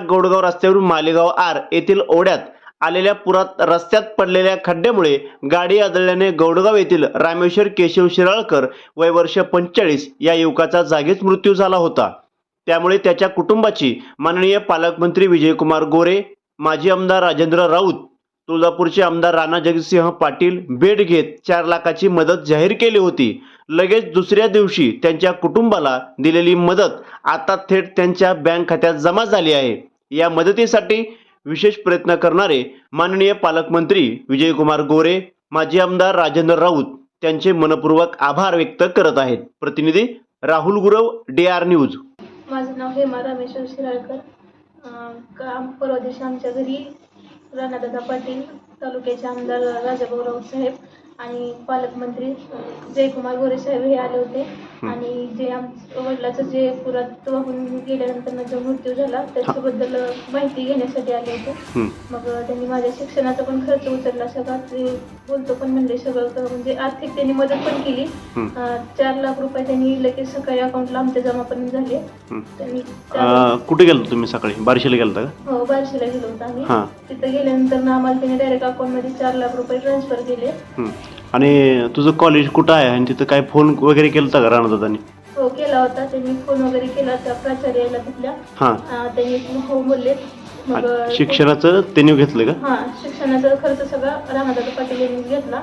गौडगाव रस्त्यावरून मालेगाव आर येथील ओढ्यात आलेल्या पुरात रस्त्यात पडलेल्या खड्ड्यामुळे गाडी आदळल्याने गौडगाव येथील रामेश्वर केशव शिराळकर वय वर्ष 45 या युवकाचा जागीच मृत्यू झाला होता। त्यामुळे त्याच्या कुटुंबाची माननीय पालकमंत्री विजयकुमार गोरे, माजी आमदार राजेंद्र राऊत, तुळजापूरचे आमदार राणा जगजितसिंह पाटील भेट घेत 4 लाखाची मदत जाहीर केली होती। लगेच दुसऱ्या दिवशी त्यांच्या कुटुंबाला दिलेली मदत आता थेट त्यांच्या बँक खात्यात जमा झाली आहे। या मदतीसाठी विशेष प्रयत्न करणारे माननीय पालकमंत्री विजयकुमार गोरे, माजी आमदार राजेंद्र राऊत त्यांचे मनपूर्वक आभार व्यक्त करत आहेत। प्रतिनिधी राहुल गुरव, DR न्यूज। माझं नाव हेमा रामेश्वर शिराळकर। परवा दिवशी आमच्या घरी राणादादा पाटील, तालुक्याचे आमदार राजाभाऊ राऊत साहेब आणि पालकमंत्री जयकुमार गोरे साहेब हे आले होते आणि जे आमच्या वडिलाचं जे पुरात वाहून गेल्यानंतर जो मृत्यू झाला त्याच्याबद्दल माहिती घेण्यासाठी आले होते। मग त्यांनी माझ्या शिक्षणाचा पण खर्च उचलला सगळा, ते बोलतो पण म्हणले सगळं, म्हणजे आर्थिक त्यांनी मदत पण केली। 4 लाख रुपये त्यांनी लगेच सकाळी अकाउंटला आमच्या जमा पण झाले। त्यांनी कुठे गेलो तुम्ही? सकाळी बार्शीला गेलता का? हो, बार्शीला गेलो होतो आम्ही। तिथे गेल्यानंतर आम्हाला त्यांनी डायरेक्ट अकाउंटमध्ये 4 लाख रुपये ट्रान्सफर केले। आणि तुझं कॉलेज कुठं आहे आणि तिथं काय फोन वगैरे केलता का राणादादांनी? हो, केला होता त्यांनी, फोन वगैरे केला त्या प्राचार्याला तिथल्या। त्यांनी हो बोलले। मग शिक्षणाचं त्यांनी घेतलं का? शिक्षणाचा खर्च सगळा राणादादा पाटील यांनी घेतला।